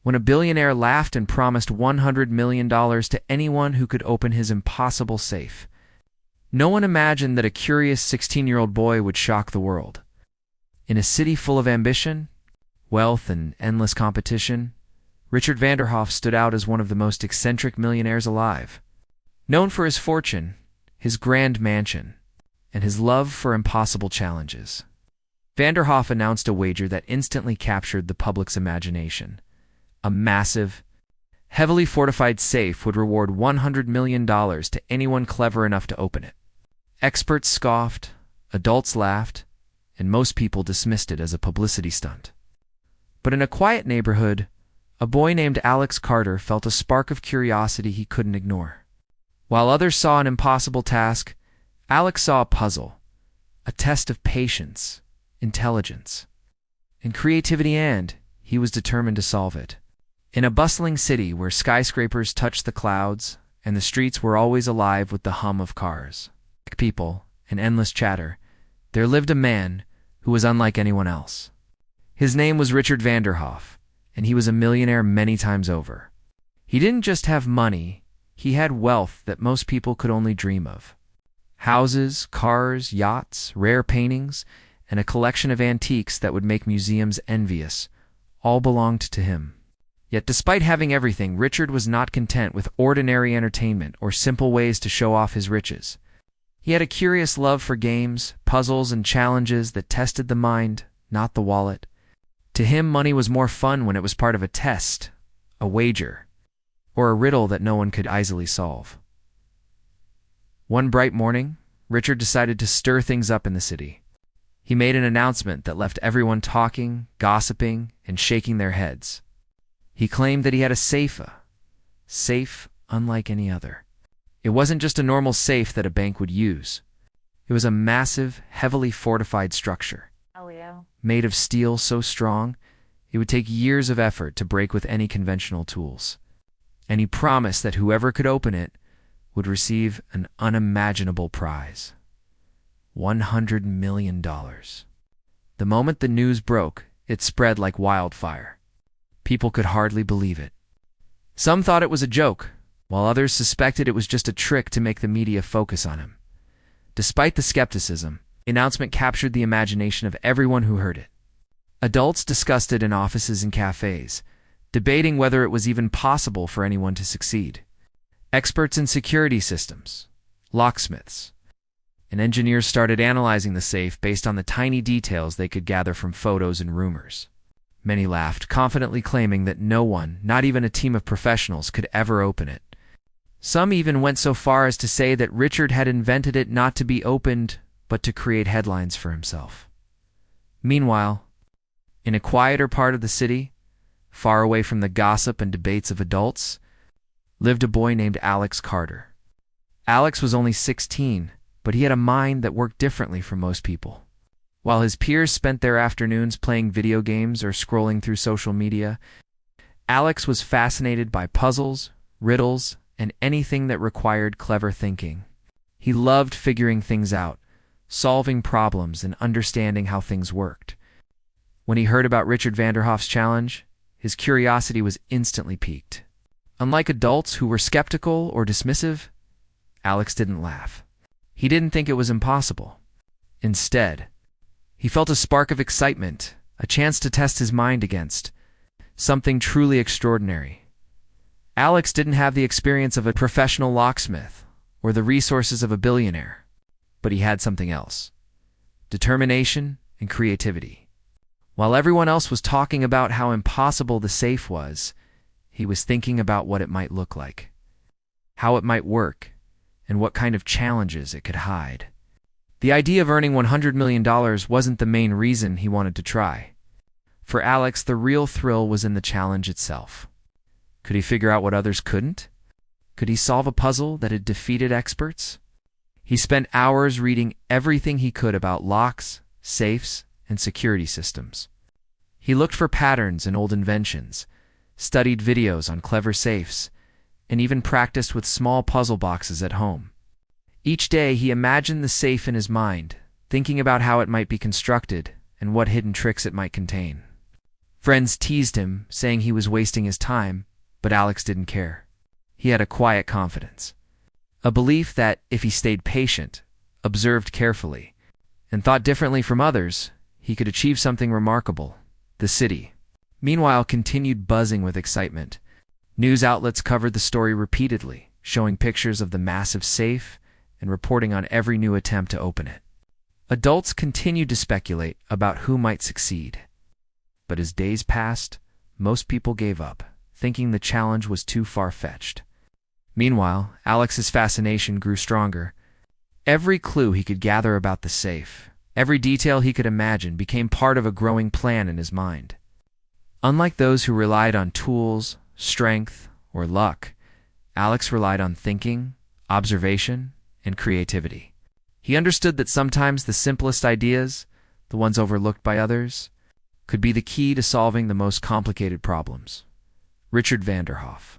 when a billionaire laughed and promised $100 million to anyone who could open his impossible safe. No one imagined that a curious 16-year-old boy would shock the world. In a city full of ambition, wealth, and endless competition, Richard Vanderhoff stood out as one of the most eccentric millionaires alive. Known for his fortune, his grand mansion, and his love for impossible challenges, Vanderhoff announced a wager that instantly captured the public's imagination. A massive, heavily fortified safe would reward $100 million to anyone clever enough to open it. Experts scoffed, adults laughed, and most people dismissed it as a publicity stunt. But in a quiet neighborhood, a boy named Alex Carter felt a spark of curiosity he couldn't ignore. While others saw an impossible task, Alex saw a puzzle, a test of patience, intelligence, and creativity, and he was determined to solve it. In a bustling city where skyscrapers touched the clouds and the streets were always alive with the hum of cars, people, and endless chatter, there lived a man who was unlike anyone else. His name was Richard Vanderhoff, and he was a millionaire many times over. He didn't just have money, he had wealth that most people could only dream of. Houses, cars, yachts, rare paintings, and a collection of antiques that would make museums envious, all belonged to him. Yet despite having everything, Richard was not content with ordinary entertainment or simple ways to show off his riches. He had a curious love for games, puzzles, and challenges that tested the mind, not the wallet. To him, money was more fun when it was part of a test, a wager, or a riddle that no one could easily solve. One bright morning, Richard decided to stir things up in the city. He made an announcement that left everyone talking, gossiping, and shaking their heads. He claimed that he had a safe unlike any other. It wasn't just a normal safe that a bank would use. It was a massive, heavily fortified structure. Made of steel so strong, it would take years of effort to break with any conventional tools. And he promised that whoever could open it would receive an unimaginable prize. $100 million. The moment the news broke, it spread like wildfire. People could hardly believe it. Some thought it was a joke, while others suspected it was just a trick to make the media focus on him. Despite the skepticism, the announcement captured the imagination of everyone who heard it. Adults discussed it in offices and cafes, debating whether it was even possible for anyone to succeed. Experts in security systems, locksmiths, and engineers started analyzing the safe based on the tiny details they could gather from photos and rumors. Many laughed, confidently claiming that no one, not even a team of professionals, could ever open it. Some even went so far as to say that Richard had invented it not to be opened, but to create headlines for himself. Meanwhile, in a quieter part of the city, far away from the gossip and debates of adults, lived a boy named Alex Carter. Alex was only 16, but he had a mind that worked differently from most people. While his peers spent their afternoons playing video games or scrolling through social media, Alex was fascinated by puzzles, riddles, and anything that required clever thinking. He loved figuring things out, solving problems, and understanding how things worked. When he heard about Richard Vanderhoff's challenge, his curiosity was instantly piqued. Unlike adults who were skeptical or dismissive, Alex didn't laugh. He didn't think it was impossible. Instead, he felt a spark of excitement, a chance to test his mind against something truly extraordinary. Alex didn't have the experience of a professional locksmith or the resources of a billionaire, but he had something else: determination and creativity. While everyone else was talking about how impossible the safe was, he was thinking about what it might look like, how it might work, and what kind of challenges it could hide. The idea of earning $100 million wasn't the main reason he wanted to try. For Alex, the real thrill was in the challenge itself. Could he figure out what others couldn't? Could he solve a puzzle that had defeated experts? He spent hours reading everything he could about locks, safes, and security systems. He looked for patterns in old inventions, studied videos on clever safes, and even practiced with small puzzle boxes at home. Each day he imagined the safe in his mind, thinking about how it might be constructed and what hidden tricks it might contain. Friends teased him, saying he was wasting his time, but Alex didn't care. He had a quiet confidence, a belief that if he stayed patient, observed carefully, and thought differently from others, he could achieve something remarkable. The city, meanwhile, continued buzzing with excitement. News outlets covered the story repeatedly, showing pictures of the massive safe and reporting on every new attempt to open it. Adults continued to speculate about who might succeed. But as days passed, most people gave up, thinking the challenge was too far-fetched. Meanwhile, Alex's fascination grew stronger. Every clue he could gather about the safe, every detail he could imagine became part of a growing plan in his mind. Unlike those who relied on tools, strength, or luck, Alex relied on thinking, observation, and creativity. He understood that sometimes the simplest ideas, the ones overlooked by others, could be the key to solving the most complicated problems. Richard Vanderhoff,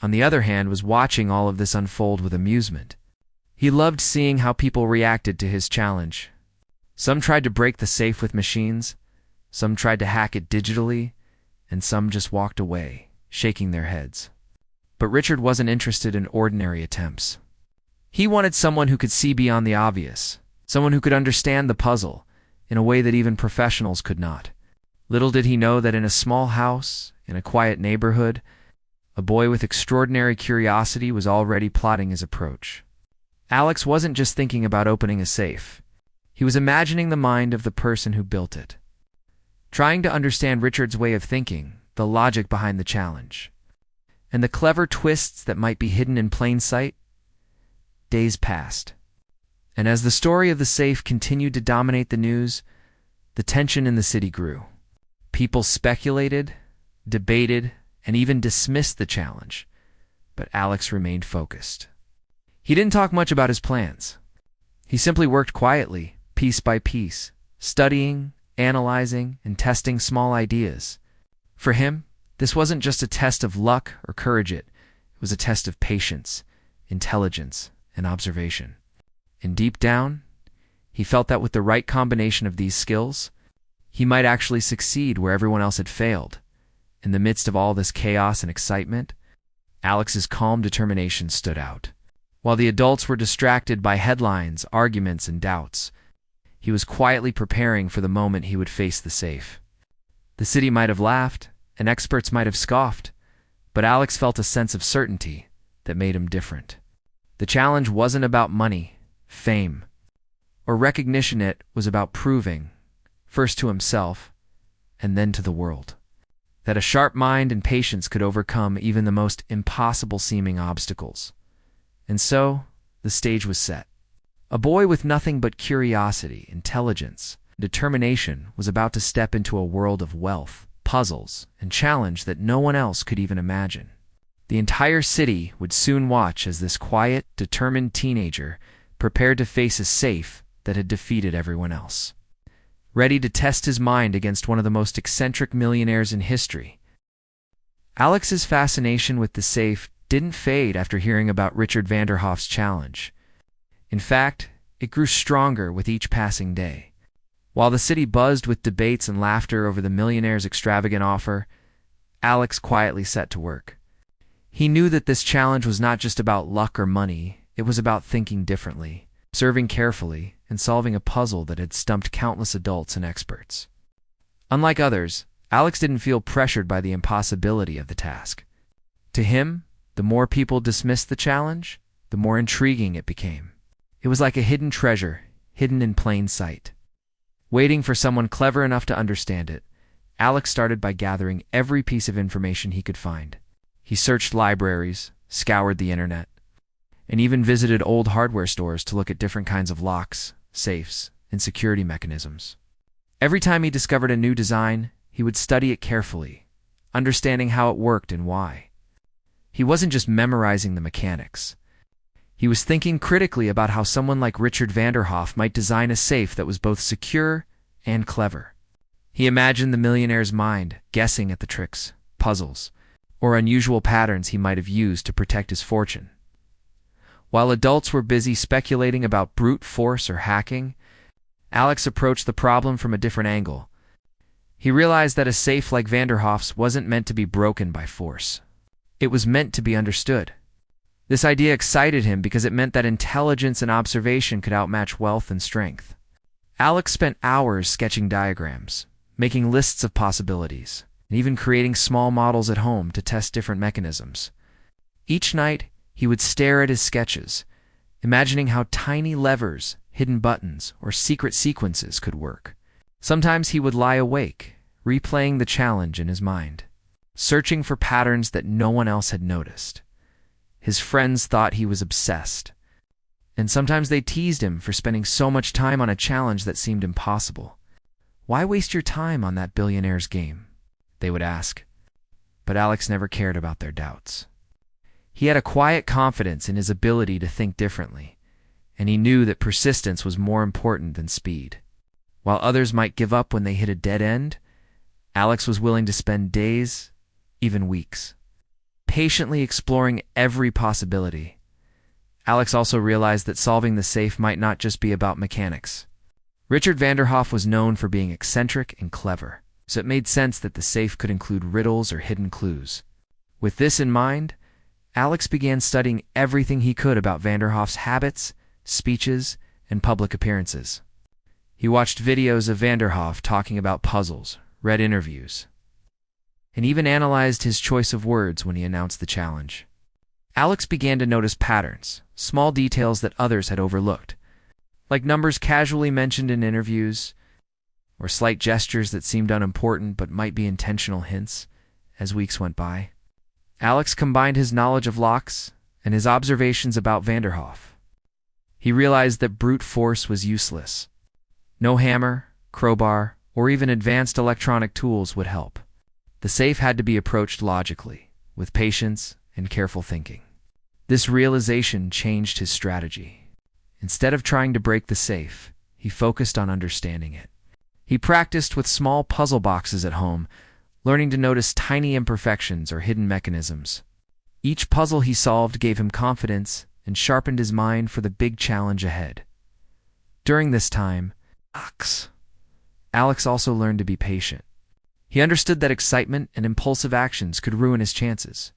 on the other hand, was watching all of this unfold with amusement. He loved seeing how people reacted to his challenge. Some tried to break the safe with machines, some tried to hack it digitally, and some just walked away, shaking their heads. But Richard wasn't interested in ordinary attempts. He wanted someone who could see beyond the obvious, someone who could understand the puzzle in a way that even professionals could not. Little did he know that in a small house, in a quiet neighborhood, a boy with extraordinary curiosity was already plotting his approach. Alex wasn't just thinking about opening a safe. He was imagining the mind of the person who built it, trying to understand Richard's way of thinking, the logic behind the challenge, and the clever twists that might be hidden in plain sight. Days passed, and as the story of the safe continued to dominate the news, the tension in the city grew. People speculated, debated, and even dismissed the challenge, but Alex remained focused. He didn't talk much about his plans. He simply worked quietly, piece by piece, studying, analyzing, and testing small ideas. For him, this wasn't just a test of luck or courage, it was a test of patience, intelligence, and observation. And deep down, he felt that with the right combination of these skills, he might actually succeed where everyone else had failed. In the midst of all this chaos and excitement, Alex's calm determination stood out. While the adults were distracted by headlines, arguments, and doubts, he was quietly preparing for the moment he would face the safe. The city might have laughed, and experts might have scoffed, but Alex felt a sense of certainty that made him different. The challenge wasn't about money, fame, or recognition. It was about proving, first to himself, and then to the world, that a sharp mind and patience could overcome even the most impossible-seeming obstacles. And so, the stage was set. A boy with nothing but curiosity, intelligence, and determination was about to step into a world of wealth, puzzles, and challenge that no one else could even imagine. The entire city would soon watch as this quiet, determined teenager prepared to face a safe that had defeated everyone else. Ready to test his mind against one of the most eccentric millionaires in history. Alex's fascination with the safe didn't fade after hearing about Richard Vanderhoff's challenge. In fact, it grew stronger with each passing day. While the city buzzed with debates and laughter over the millionaire's extravagant offer, Alex quietly set to work. He knew that this challenge was not just about luck or money, it was about thinking differently, observing carefully, and solving a puzzle that had stumped countless adults and experts. Unlike others, Alex didn't feel pressured by the impossibility of the task. To him, the more people dismissed the challenge, the more intriguing it became. It was like a hidden treasure, hidden in plain sight. Waiting for someone clever enough to understand it, Alex started by gathering every piece of information he could find. He searched libraries, scoured the internet, and even visited old hardware stores to look at different kinds of locks, safes, and security mechanisms. Every time he discovered a new design, he would study it carefully, understanding how it worked and why. He wasn't just memorizing the mechanics. He was thinking critically about how someone like Richard Vanderhoff might design a safe that was both secure and clever. He imagined the millionaire's mind, guessing at the tricks, puzzles, or unusual patterns he might have used to protect his fortune. While adults were busy speculating about brute force or hacking, Alex approached the problem from a different angle. He realized that a safe like Vanderhoff's wasn't meant to be broken by force. It was meant to be understood. This idea excited him because it meant that intelligence and observation could outmatch wealth and strength. Alex spent hours sketching diagrams, making lists of possibilities, and even creating small models at home to test different mechanisms. Each night, he would stare at his sketches, imagining how tiny levers, hidden buttons, or secret sequences could work. Sometimes he would lie awake, replaying the challenge in his mind, searching for patterns that no one else had noticed. His friends thought he was obsessed, and sometimes they teased him for spending so much time on a challenge that seemed impossible. "Why waste your time on that billionaire's game?" they would ask. But Alex never cared about their doubts. He had a quiet confidence in his ability to think differently, and he knew that persistence was more important than speed. While others might give up when they hit a dead end, Alex was willing to spend days, even weeks, patiently exploring every possibility. Alex also realized that solving the safe might not just be about mechanics. Richard Vanderhoff was known for being eccentric and clever, so it made sense that the safe could include riddles or hidden clues. With this in mind, Alex began studying everything he could about Vanderhoff's habits, speeches, and public appearances. He watched videos of Vanderhoff talking about puzzles, read interviews, and even analyzed his choice of words when he announced the challenge. Alex began to notice patterns, small details that others had overlooked, like numbers casually mentioned in interviews, or slight gestures that seemed unimportant but might be intentional hints. As weeks went by, Alex combined his knowledge of locks and his observations about Vanderhoff. He realized that brute force was useless. No hammer, crowbar, or even advanced electronic tools would help. The safe had to be approached logically, with patience and careful thinking. This realization changed his strategy. Instead of trying to break the safe, he focused on understanding it. He practiced with small puzzle boxes at home, learning to notice tiny imperfections or hidden mechanisms. Each puzzle he solved gave him confidence and sharpened his mind for the big challenge ahead. During this time, Alex also learned to be patient. He understood that excitement and impulsive actions could ruin his chances.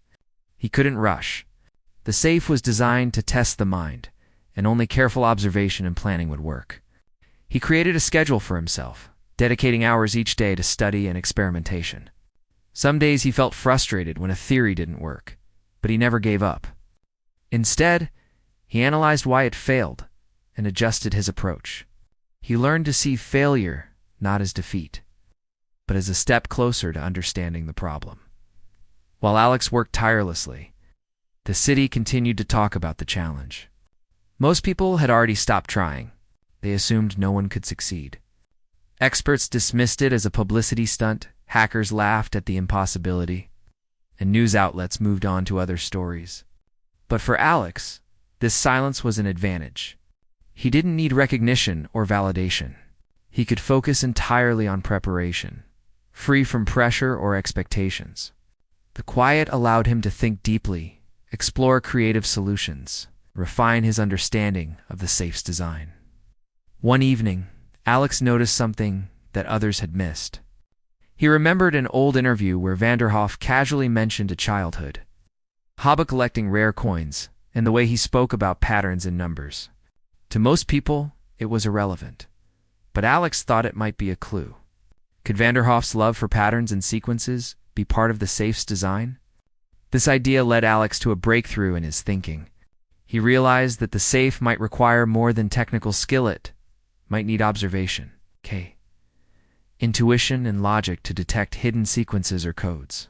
He couldn't rush. The safe was designed to test the mind, and only careful observation and planning would work. He created a schedule for himself, dedicating hours each day to study and experimentation. Some days he felt frustrated when a theory didn't work, but he never gave up. Instead, he analyzed why it failed and adjusted his approach. He learned to see failure not as defeat, but as a step closer to understanding the problem. While Alex worked tirelessly, the city continued to talk about the challenge. Most people had already stopped trying. They assumed no one could succeed. Experts dismissed it as a publicity stunt, hackers laughed at the impossibility, and news outlets moved on to other stories. But for Alex, this silence was an advantage. He didn't need recognition or validation. He could focus entirely on preparation, free from pressure or expectations. The quiet allowed him to think deeply, explore creative solutions, refine his understanding of the safe's design. One evening, Alex noticed something that others had missed. He remembered an old interview where Vanderhoff casually mentioned a childhood, hobby collecting rare coins, and the way he spoke about patterns in numbers. To most people, it was irrelevant, but Alex thought it might be a clue. Could Vanderhoff's love for patterns and sequences be part of the safe's design? This idea led Alex to a breakthrough in his thinking. He realized that the safe might require more than technical skill. It might need observation, intuition and logic to detect hidden sequences or codes.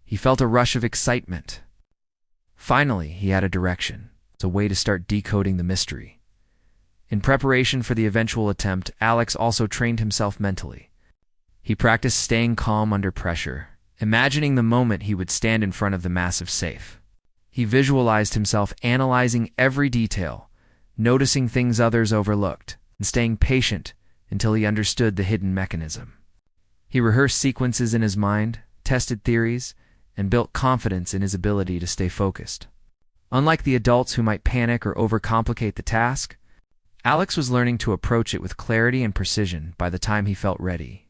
He felt a rush of excitement. Finally, he had a direction, a way to start decoding the mystery. In preparation for the eventual attempt, Alex also trained himself mentally. He practiced staying calm under pressure, imagining the moment he would stand in front of the massive safe. He visualized himself analyzing every detail, noticing things others overlooked, and staying patient until he understood the hidden mechanism. He rehearsed sequences in his mind, tested theories, and built confidence in his ability to stay focused. Unlike the adults who might panic or overcomplicate the task, Alex was learning to approach it with clarity and precision by the time he felt ready.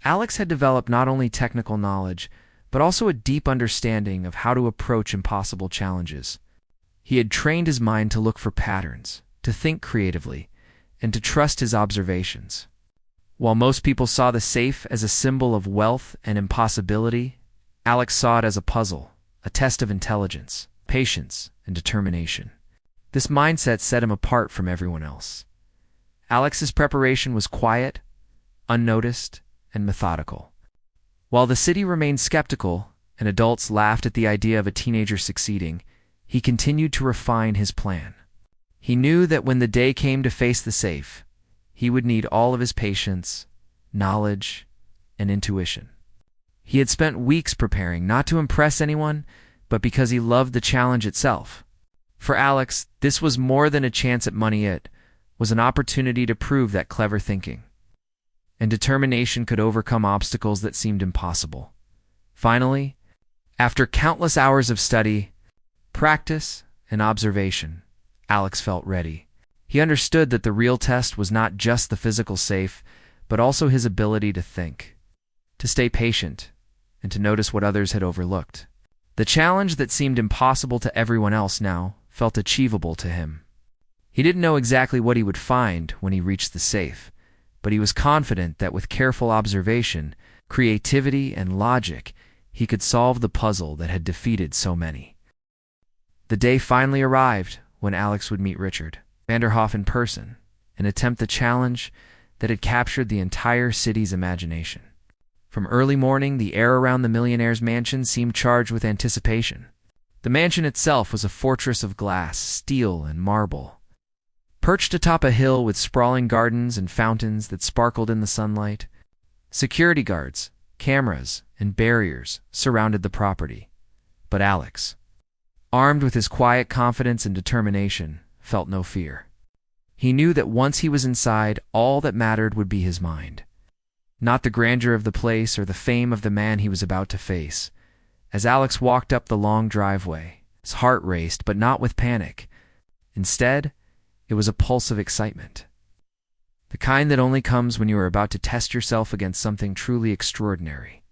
Alex had developed not only technical knowledge, but also a deep understanding of how to approach impossible challenges. He had trained his mind to look for patterns, to think creatively, and to trust his observations. While most people saw the safe as a symbol of wealth and impossibility, Alex saw it as a puzzle, a test of intelligence, patience, and determination. This mindset set him apart from everyone else. Alex's preparation was quiet, unnoticed, and methodical. While the city remained skeptical and adults laughed at the idea of a teenager succeeding, he continued to refine his plan. He knew that when the day came to face the safe, he would need all of his patience, knowledge, and intuition. He had spent weeks preparing, not to impress anyone, but because he loved the challenge itself. For Alex, this was more than a chance at money. It was an opportunity to prove that clever thinking and determination could overcome obstacles that seemed impossible. Finally, after countless hours of study, practice, and observation, Alex felt ready. He understood that the real test was not just the physical safe, but also his ability to think, to stay patient, and to notice what others had overlooked. The challenge that seemed impossible to everyone else now felt achievable to him. He didn't know exactly what he would find when he reached the safe, but he was confident that with careful observation, creativity, and logic, he could solve the puzzle that had defeated so many. The day finally arrived when Alex would meet Richard Vanderhoff in person and attempt the challenge that had captured the entire city's imagination. From early morning, the air around the Millionaire's mansion seemed charged with anticipation. The mansion itself was a fortress of glass, steel, and marble. Perched atop a hill with sprawling gardens and fountains that sparkled in the sunlight, security guards, cameras, and barriers surrounded the property. But Alex, armed with his quiet confidence and determination, felt no fear. He knew that once he was inside, all that mattered would be his mind. Not the grandeur of the place or the fame of the man he was about to face. As Alex walked up the long driveway, his heart raced, but not with panic. Instead, it was a pulse of excitement. The kind that only comes when you are about to test yourself against something truly extraordinary.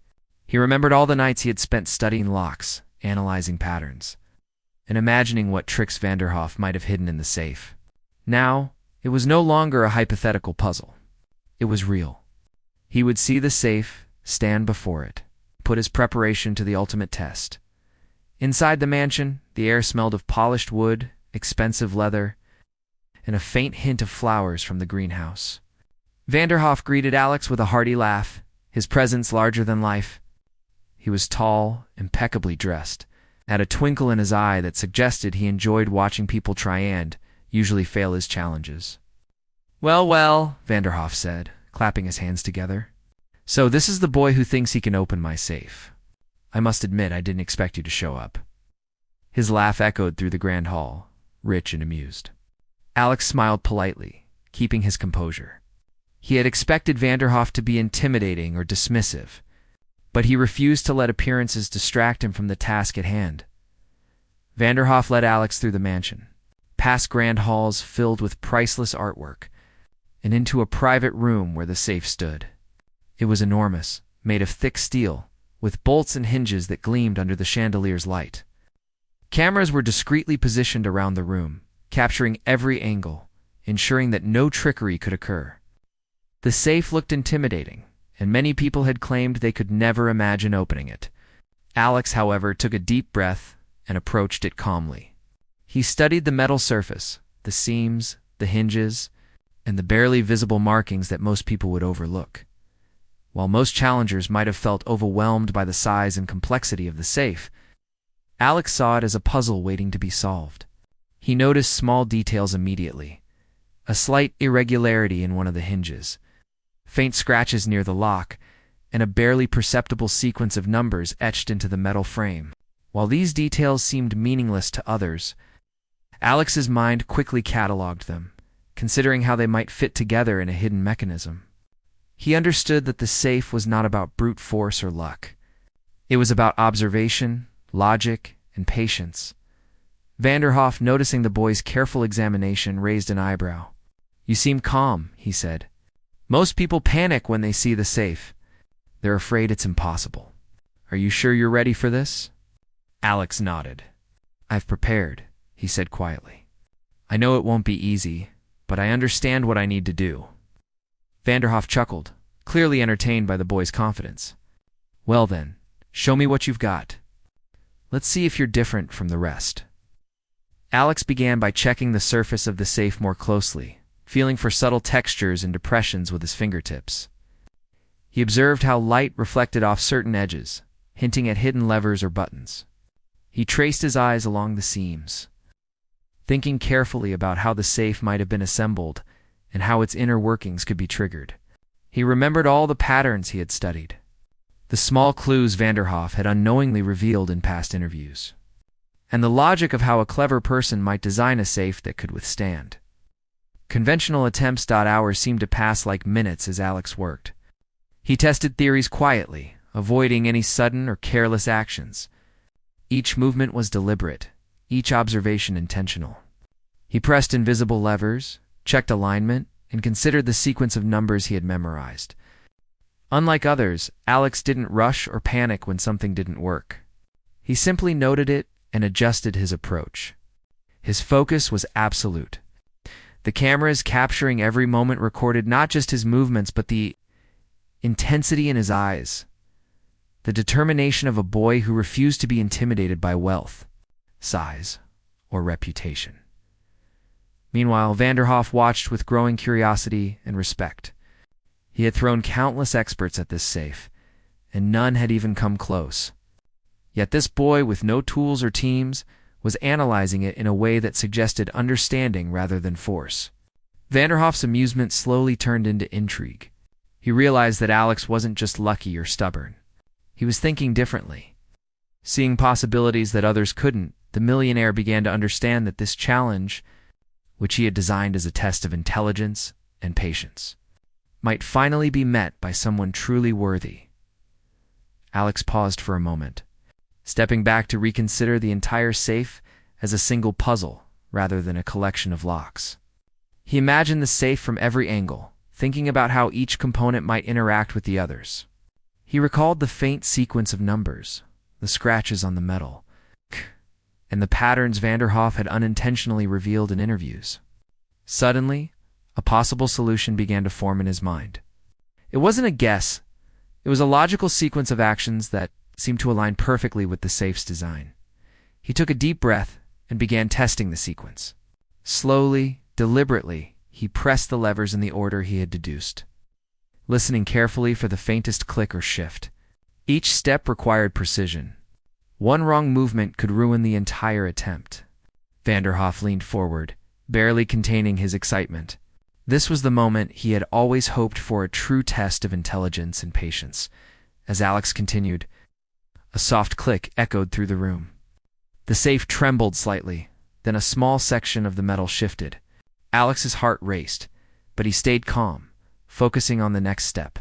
He remembered all the nights he had spent studying locks, analyzing patterns, and imagining what tricks Vanderhoff might have hidden in the safe. Now, it was no longer a hypothetical puzzle. It was real. He would see the safe, stand before it, put his preparation to the ultimate test. Inside the mansion, the air smelled of polished wood, expensive leather, and a faint hint of flowers from the greenhouse. Vanderhoff greeted Alex with a hearty laugh, his presence larger than life. He was tall, impeccably dressed, had a twinkle in his eye that suggested he enjoyed watching people try and usually fail his challenges. "Well, well," Vanderhoff said, clapping his hands together. "So this is the boy who thinks he can open my safe. I must admit I didn't expect you to show up." His laugh echoed through the grand hall, rich and amused. Alex smiled politely, keeping his composure. He had expected Vanderhoff to be intimidating or dismissive, but he refused to let appearances distract him from the task at hand. Vanderhoff led Alex through the mansion, past grand halls filled with priceless artwork, and into a private room where the safe stood. It was enormous, made of thick steel, with bolts and hinges that gleamed under the chandelier's light. Cameras were discreetly positioned around the room, capturing every angle, ensuring that no trickery could occur. The safe looked intimidating, and many people had claimed they could never imagine opening it. Alex, however, took a deep breath and approached it calmly. He studied the metal surface, the seams, the hinges, and the barely visible markings that most people would overlook. While most challengers might have felt overwhelmed by the size and complexity of the safe, Alex saw it as a puzzle waiting to be solved. He noticed small details immediately. A slight irregularity in one of the hinges, faint scratches near the lock, and a barely perceptible sequence of numbers etched into the metal frame. While these details seemed meaningless to others, Alex's mind quickly cataloged them, considering how they might fit together in a hidden mechanism. He understood that the safe was not about brute force or luck. It was about observation, logic, and patience. Vanderhoff, noticing the boy's careful examination, raised an eyebrow. "You seem calm," he said. "Most people panic when they see the safe." They're afraid it's impossible. Are you sure you're ready for this? Alex nodded. I've prepared, he said quietly. I know it won't be easy, but I understand what I need to do. Vanderhoff chuckled, clearly entertained by the boy's confidence. Well then, show me what you've got. Let's see if you're different from the rest. Alex began by checking the surface of the safe more closely, feeling for subtle textures and depressions with his fingertips. He observed how light reflected off certain edges, hinting at hidden levers or buttons. He traced his eyes along the seams, thinking carefully about how the safe might have been assembled and how its inner workings could be triggered. He remembered all the patterns he had studied, the small clues Vanderhoff had unknowingly revealed in past interviews, and the logic of how a clever person might design a safe that could withstand. Conventional attempts. Hours seemed to pass like minutes as Alex worked. He tested theories quietly, avoiding any sudden or careless actions. Each movement was deliberate, each observation intentional. He pressed invisible levers, checked alignment, and considered the sequence of numbers he had memorized. Unlike others, Alex didn't rush or panic when something didn't work. He simply noted it and adjusted his approach. His focus was absolute. The cameras capturing every moment recorded not just his movements but the intensity in his eyes, the determination of a boy who refused to be intimidated by wealth, size, or reputation. Meanwhile, Vanderhoff watched with growing curiosity and respect. He had thrown countless experts at this safe, and none had even come close. Yet this boy, with no tools or teams, was analyzing it in a way that suggested understanding rather than force. Vanderhoff's amusement slowly turned into intrigue. He realized that Alex wasn't just lucky or stubborn. He was thinking differently. Seeing possibilities that others couldn't, the millionaire began to understand that this challenge, which he had designed as a test of intelligence and patience, might finally be met by someone truly worthy. Alex paused for a moment, stepping back to reconsider the entire safe as a single puzzle rather than a collection of locks. He imagined the safe from every angle, thinking about how each component might interact with the others. He recalled the faint sequence of numbers, the scratches on the metal, and the patterns Vanderhoff had unintentionally revealed in interviews. Suddenly, a possible solution began to form in his mind. It wasn't a guess. It was a logical sequence of actions that seemed to align perfectly with the safe's design. He took a deep breath and began testing the sequence. Slowly, deliberately, he pressed the levers in the order he had deduced, listening carefully for the faintest click or shift. Each step required precision. One wrong movement could ruin the entire attempt. Vanderhoff leaned forward, barely containing his excitement. This was the moment he had always hoped for, a true test of intelligence and patience. As Alex continued, a soft click echoed through the room. The safe trembled slightly, then a small section of the metal shifted. Alex's heart raced, but he stayed calm, focusing on the next step.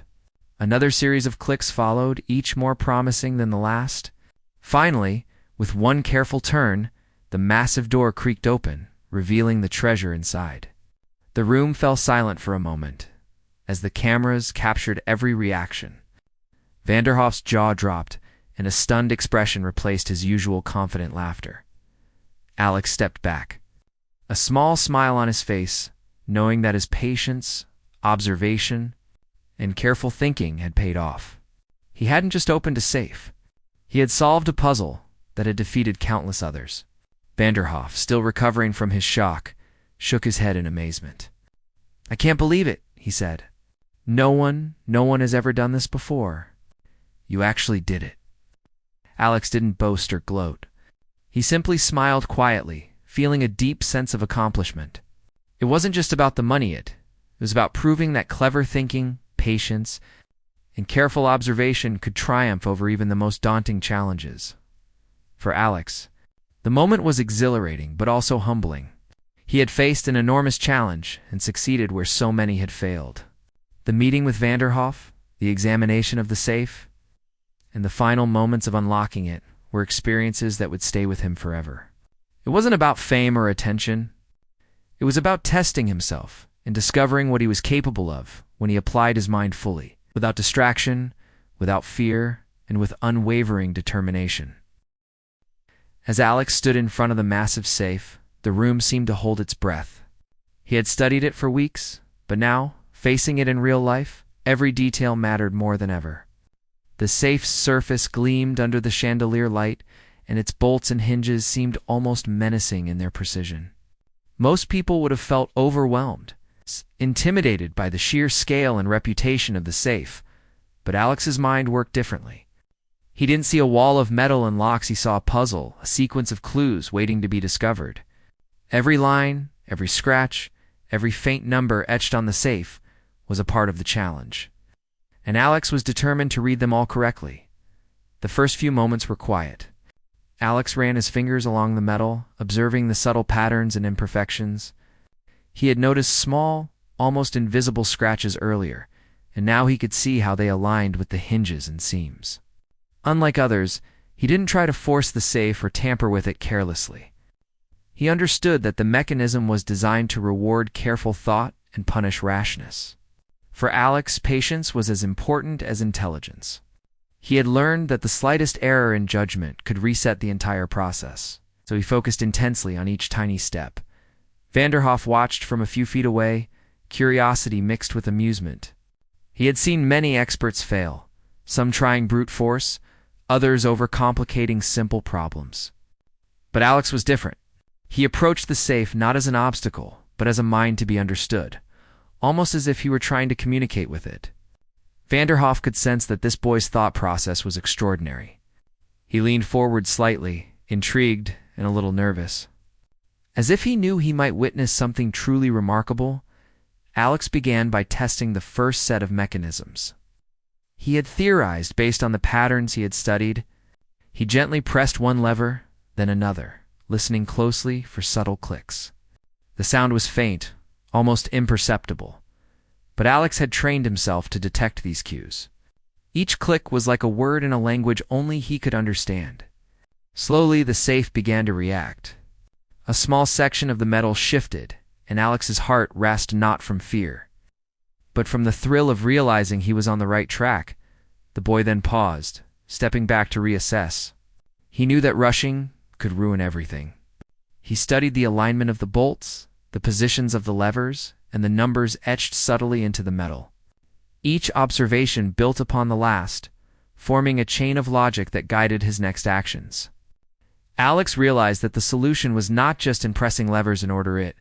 Another series of clicks followed, each more promising than the last. Finally, with one careful turn, the massive door creaked open, revealing the treasure inside. The room fell silent for a moment, as the cameras captured every reaction. Vanderhoff's jaw dropped, and a stunned expression replaced his usual confident laughter. Alex stepped back, a small smile on his face, knowing that his patience, observation, and careful thinking had paid off. He hadn't just opened a safe. He had solved a puzzle that had defeated countless others. Vanderhoff, still recovering from his shock, shook his head in amazement. "I can't believe it," he said. No one has ever done this before. You actually did it." Alex didn't boast or gloat. He simply smiled quietly, feeling a deep sense of accomplishment. It wasn't just about the money it was about proving that clever thinking, patience, and careful observation could triumph over even the most daunting challenges. For Alex, the moment was exhilarating but also humbling. He had faced an enormous challenge and succeeded where so many had failed. The meeting with Vanderhoff, the examination of the safe, and the final moments of unlocking it were experiences that would stay with him forever. It wasn't about fame or attention. It was about testing himself and discovering what he was capable of when he applied his mind fully, without distraction, without fear, and with unwavering determination. As Alex stood in front of the massive safe, the room seemed to hold its breath. He had studied it for weeks, but now, facing it in real life, every detail mattered more than ever. The safe's surface gleamed under the chandelier light, and its bolts and hinges seemed almost menacing in their precision. Most people would have felt overwhelmed, intimidated by the sheer scale and reputation of the safe, but Alex's mind worked differently. He didn't see a wall of metal and locks, he saw a puzzle, a sequence of clues waiting to be discovered. Every line, every scratch, every faint number etched on the safe was a part of the challenge. And Alex was determined to read them all correctly. The first few moments were quiet. Alex ran his fingers along the metal, observing the subtle patterns and imperfections. He had noticed small, almost invisible scratches earlier, and now he could see how they aligned with the hinges and seams. Unlike others, he didn't try to force the safe or tamper with it carelessly. He understood that the mechanism was designed to reward careful thought and punish rashness. For Alex, patience was as important as intelligence. He had learned that the slightest error in judgment could reset the entire process, so he focused intensely on each tiny step. Vanderhoff watched from a few feet away, curiosity mixed with amusement. He had seen many experts fail, some trying brute force, others overcomplicating simple problems. But Alex was different. He approached the safe not as an obstacle, but as a mind to be understood, almost as if he were trying to communicate with it. Vanderhoff could sense that this boy's thought process was extraordinary. He leaned forward slightly, intrigued and a little nervous. As if he knew he might witness something truly remarkable, Alex began by testing the first set of mechanisms. He had theorized based on the patterns he had studied. He gently pressed one lever, then another, listening closely for subtle clicks. The sound was faint, almost imperceptible, but Alex had trained himself to detect these cues. Each click was like a word in a language only he could understand. Slowly, the safe began to react. A small section of the metal shifted, and Alex's heart raced not from fear, but from the thrill of realizing he was on the right track. The boy then paused, stepping back to reassess. He knew that rushing could ruin everything. He studied the alignment of the bolts, the positions of the levers, and the numbers etched subtly into the metal. Each observation built upon the last, forming a chain of logic that guided his next actions. Alex realized that the solution was not just in pressing levers in order, it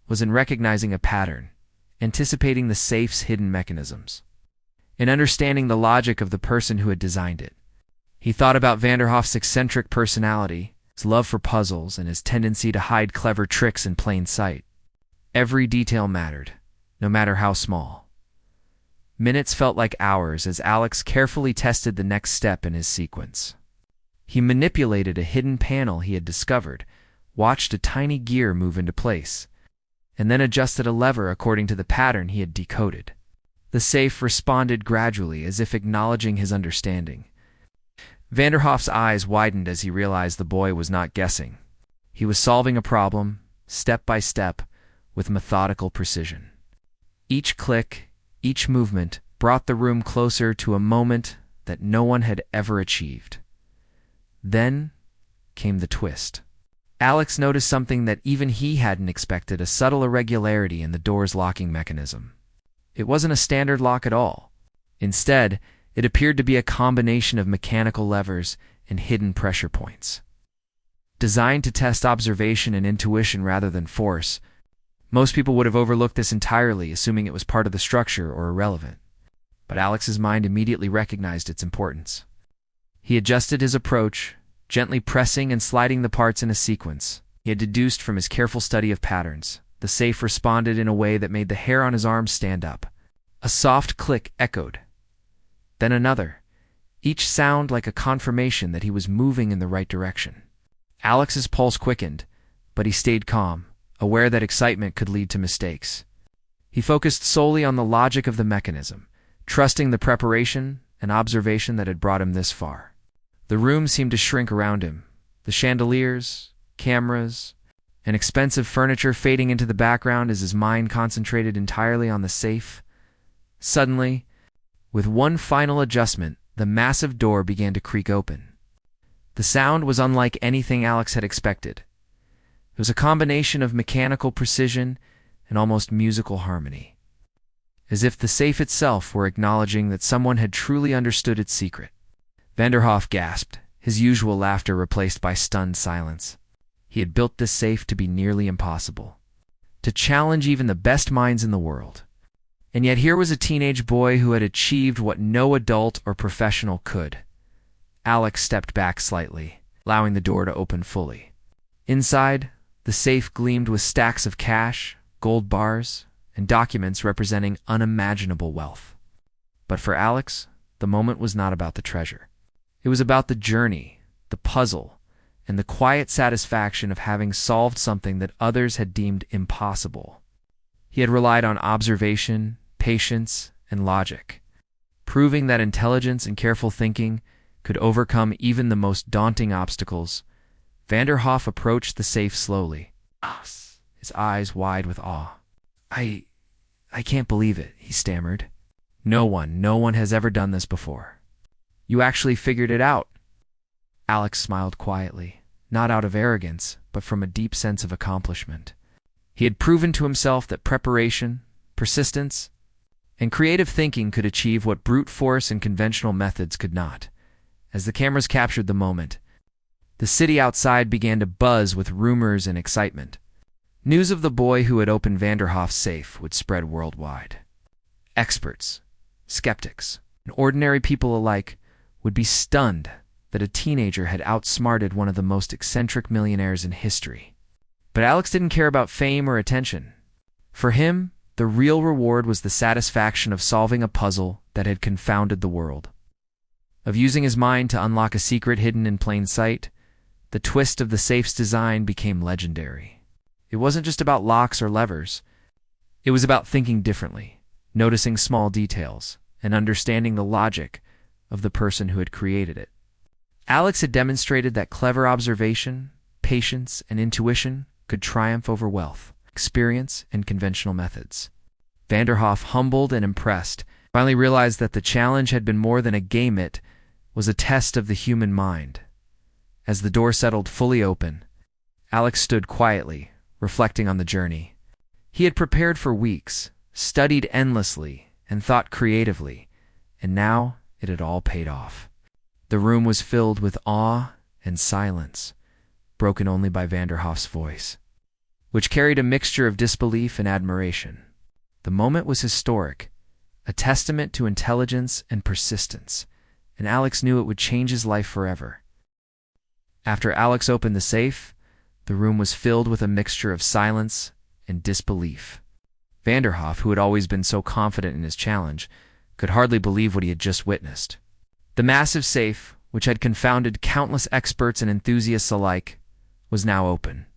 was in recognizing a pattern, anticipating the safe's hidden mechanisms, in understanding the logic of the person who had designed it. He thought about Vanderhoff's eccentric personality, his love for puzzles, and his tendency to hide clever tricks in plain sight. Every detail mattered, no matter how small. Minutes felt like hours as Alex carefully tested the next step in his sequence. He manipulated a hidden panel he had discovered, watched a tiny gear move into place, and then adjusted a lever according to the pattern he had decoded. The safe responded gradually, as if acknowledging his understanding. Vanderhoff's eyes widened as he realized the boy was not guessing. He was solving a problem, step by step, with methodical precision. Each click, each movement, brought the room closer to a moment that no one had ever achieved. Then came the twist. Alex noticed something that even he hadn't expected, a subtle irregularity in the door's locking mechanism. It wasn't a standard lock at all. Instead, it appeared to be a combination of mechanical levers and hidden pressure points. Designed to test observation and intuition rather than force, most people would have overlooked this entirely, assuming it was part of the structure or irrelevant. But Alex's mind immediately recognized its importance. He adjusted his approach, gently pressing and sliding the parts in a sequence. He had deduced from his careful study of patterns. The safe responded in a way that made the hair on his arms stand up. A soft click echoed. Then another, each sound like a confirmation that he was moving in the right direction. Alex's pulse quickened, but he stayed calm, aware that excitement could lead to mistakes. He focused solely on the logic of the mechanism, trusting the preparation and observation that had brought him this far. The room seemed to shrink around him, the chandeliers, cameras, and expensive furniture fading into the background as his mind concentrated entirely on the safe. Suddenly, with one final adjustment, the massive door began to creak open. The sound was unlike anything Alex had expected. It was a combination of mechanical precision and almost musical harmony, as if the safe itself were acknowledging that someone had truly understood its secret. Vanderhoff gasped, his usual laughter replaced by stunned silence. He had built this safe to be nearly impossible, to challenge even the best minds in the world. And yet here was a teenage boy who had achieved what no adult or professional could. Alex stepped back slightly, allowing the door to open fully. Inside, the safe gleamed with stacks of cash, gold bars, and documents representing unimaginable wealth. But for Alex, the moment was not about the treasure. It was about the journey, the puzzle, and the quiet satisfaction of having solved something that others had deemed impossible. He had relied on observation, patience, and logic, proving that intelligence and careful thinking could overcome even the most daunting obstacles. Vanderhoff approached the safe slowly, his eyes wide with awe. I can't believe it," he stammered. No one has ever done this before." "You actually figured it out." Alex smiled quietly, not out of arrogance, but from a deep sense of accomplishment. He had proven to himself that preparation, persistence, and creative thinking could achieve what brute force and conventional methods could not. As the cameras captured the moment, the city outside began to buzz with rumors and excitement. News of the boy who had opened Vanderhoff's safe would spread worldwide. Experts, skeptics, and ordinary people alike would be stunned that a teenager had outsmarted one of the most eccentric millionaires in history. But Alex didn't care about fame or attention. For him, the real reward was the satisfaction of solving a puzzle that had confounded the world, of using his mind to unlock a secret hidden in plain sight. The twist of the safe's design became legendary. It wasn't just about locks or levers. It was about thinking differently, noticing small details, and understanding the logic of the person who had created it. Alex had demonstrated that clever observation, patience, and intuition could triumph over wealth, experience, and conventional methods. Vanderhoff, humbled and impressed, finally realized that the challenge had been more than a game. It was a test of the human mind. As the door settled fully open, Alex stood quietly, reflecting on the journey. He had prepared for weeks, studied endlessly, and thought creatively, and now it had all paid off. The room was filled with awe and silence, broken only by Vanderhoff's voice, which carried a mixture of disbelief and admiration. The moment was historic, a testament to intelligence and persistence, and Alex knew it would change his life forever. After Alex opened the safe, the room was filled with a mixture of silence and disbelief. Vanderhoff, who had always been so confident in his challenge, could hardly believe what he had just witnessed. The massive safe, which had confounded countless experts and enthusiasts alike, was now open.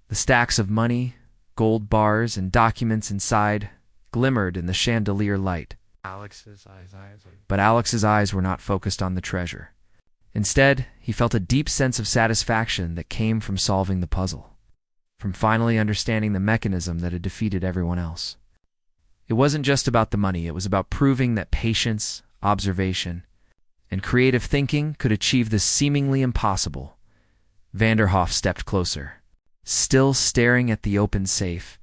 The stacks of money, gold bars, and documents inside glimmered in the chandelier light. But Alex's eyes were not focused on the treasure. Instead, he felt a deep sense of satisfaction that came from solving the puzzle, from finally understanding the mechanism that had defeated everyone else. It wasn't just about the money, it was about proving that patience, observation, and creative thinking could achieve the seemingly impossible. Vanderhoff stepped closer, still staring at the open safe,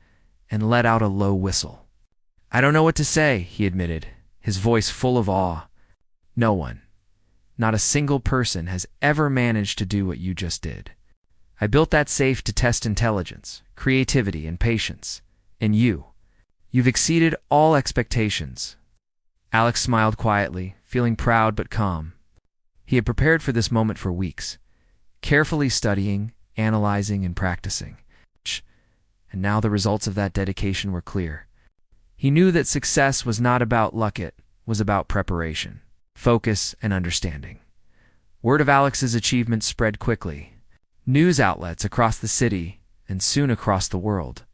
and let out a low whistle. "I don't know what to say," he admitted, his voice full of awe. "No one, not a single person, has ever managed to do what you just did. I built that safe to test intelligence, creativity, and patience. And you've exceeded all expectations." Alex smiled quietly, feeling proud but calm. He had prepared for this moment for weeks, carefully studying, analyzing, and practicing. And now the results of that dedication were clear. He knew that success was not about luck, it was about preparation, focus, and understanding. Word of Alex's achievement spread quickly. News outlets across the city, and soon across the world,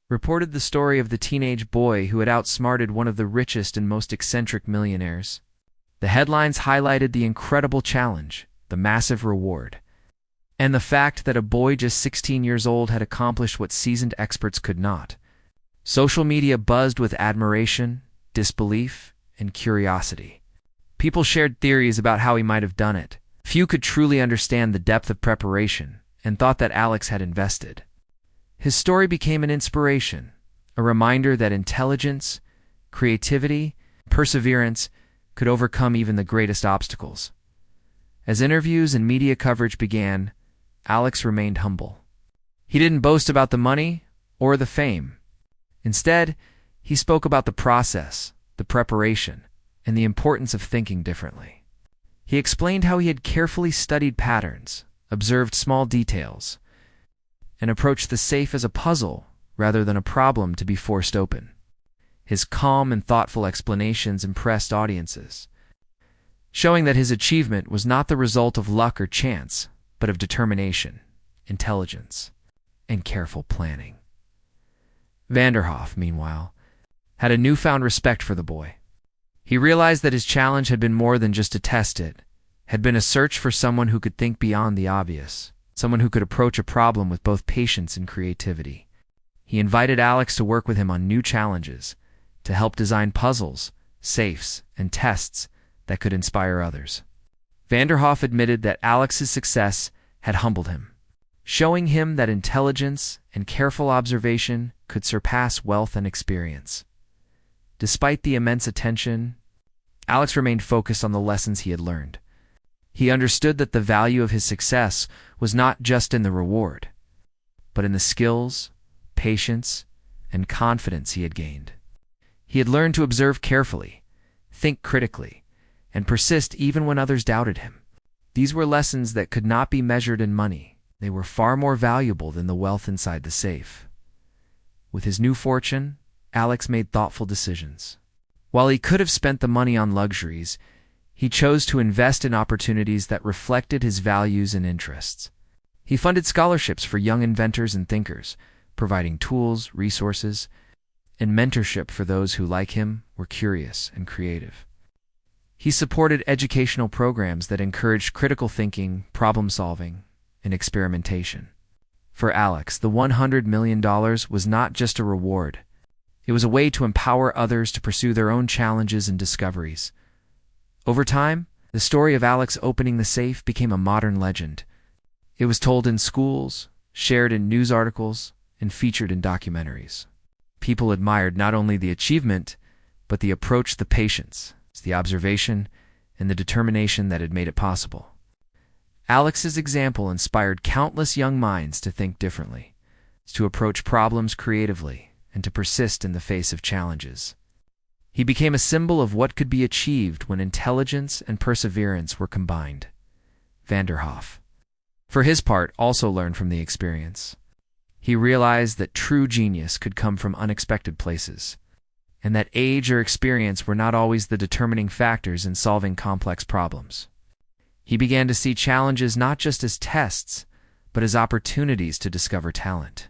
reported the story of the teenage boy who had outsmarted one of the richest and most eccentric millionaires. The headlines highlighted the incredible challenge, the massive reward, and the fact that a boy just 16 years old had accomplished what seasoned experts could not. Social media buzzed with admiration, disbelief, and curiosity. People shared theories about how he might have done it. Few could truly understand the depth of preparation and thought that Alex had invested. His story became an inspiration, a reminder that intelligence, creativity, perseverance could overcome even the greatest obstacles. As interviews and media coverage began, Alex remained humble. He didn't boast about the money or the fame. Instead, he spoke about the process, the preparation, and the importance of thinking differently. He explained how he had carefully studied patterns, observed small details, and approached the safe as a puzzle rather than a problem to be forced open. His calm and thoughtful explanations impressed audiences, showing that his achievement was not the result of luck or chance, but of determination, intelligence, and careful planning. Vanderhoff, meanwhile, had a newfound respect for the boy. He realized that his challenge had been more than just to test it, had been a search for someone who could think beyond the obvious, someone who could approach a problem with both patience and creativity. He invited Alex to work with him on new challenges, to help design puzzles, safes, and tests that could inspire others. Vanderhoff admitted that Alex's success had humbled him, showing him that intelligence and careful observation could surpass wealth and experience. Despite the immense attention, Alex remained focused on the lessons he had learned. He understood that the value of his success was not just in the reward, but in the skills, patience, and confidence he had gained. He had learned to observe carefully, think critically, and persist even when others doubted him. These were lessons that could not be measured in money. They were far more valuable than the wealth inside the safe. With his new fortune, Alex made thoughtful decisions. While he could have spent the money on luxuries, he chose to invest in opportunities that reflected his values and interests. He funded scholarships for young inventors and thinkers, providing tools, resources, and mentorship for those who, like him, were curious and creative. He supported educational programs that encouraged critical thinking, problem-solving, and experimentation. For Alex, the $100 million was not just a reward. It was a way to empower others to pursue their own challenges and discoveries. Over time, the story of Alex opening the safe became a modern legend. It was told in schools, shared in news articles, and featured in documentaries. People admired not only the achievement, but the approach, the patience, the observation, and the determination that had made it possible. Alex's example inspired countless young minds to think differently, to approach problems creatively, and to persist in the face of challenges. He became a symbol of what could be achieved when intelligence and perseverance were combined. Vanderhoff, for his part, also learned from the experience. He realized that true genius could come from unexpected places, and that age or experience were not always the determining factors in solving complex problems. He began to see challenges not just as tests, but as opportunities to discover talent,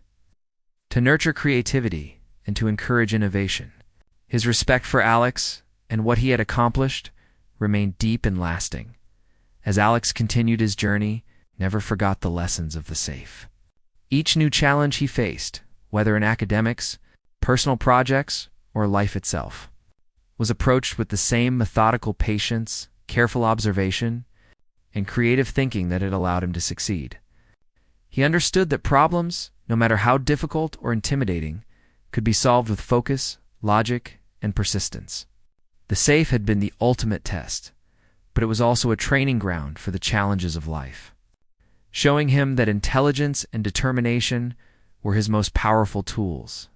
to nurture creativity, and to encourage innovation. His respect for Alex and what he had accomplished remained deep and lasting. As Alex continued his journey, never forgot the lessons of the safe. Each new challenge he faced, whether in academics, personal projects, or life itself, was approached with the same methodical patience, careful observation, and creative thinking that had allowed him to succeed. He understood that problems, no matter how difficult or intimidating, could be solved with focus, logic, and persistence. The safe had been the ultimate test, but it was also a training ground for the challenges of life, showing him that intelligence and determination were his most powerful tools.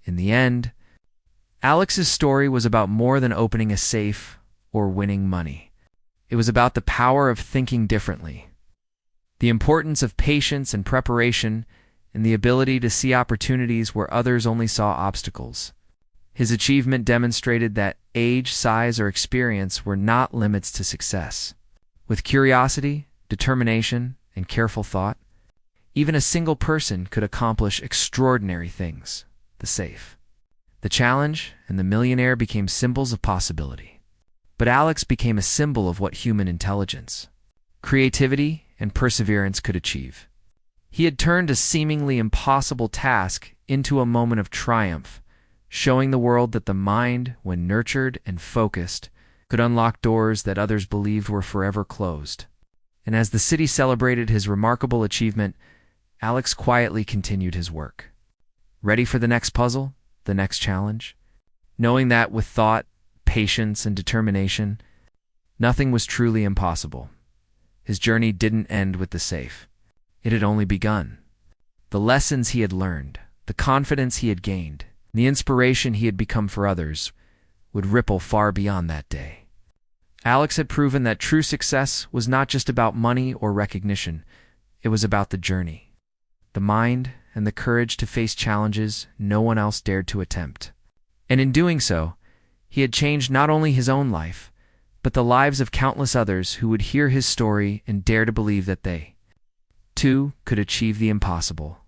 In the end, Alex's story was about more than opening a safe or winning money. It was about the power of thinking differently, the importance of patience and preparation, and the ability to see opportunities where others only saw obstacles. His achievement demonstrated that age, size, or experience were not limits to success. With curiosity, determination, and careful thought, even a single person could accomplish extraordinary things. The safe, the challenge, and the millionaire became symbols of possibility. But Alex became a symbol of what human intelligence, creativity, and perseverance could achieve. He had turned a seemingly impossible task into a moment of triumph, showing the world that the mind, when nurtured and focused, could unlock doors that others believed were forever closed. And as the city celebrated his remarkable achievement, Alex quietly continued his work. Ready for the next puzzle, the next challenge? Knowing that with thought, patience, and determination, nothing was truly impossible. His journey didn't end with the safe. It had only begun. The lessons he had learned, the confidence he had gained, the inspiration he had become for others would ripple far beyond that day. Alex had proven that true success was not just about money or recognition. It was about the journey, the mind, and the courage to face challenges no one else dared to attempt. And in doing so, he had changed not only his own life, but the lives of countless others who would hear his story and dare to believe that they, too, could achieve the impossible.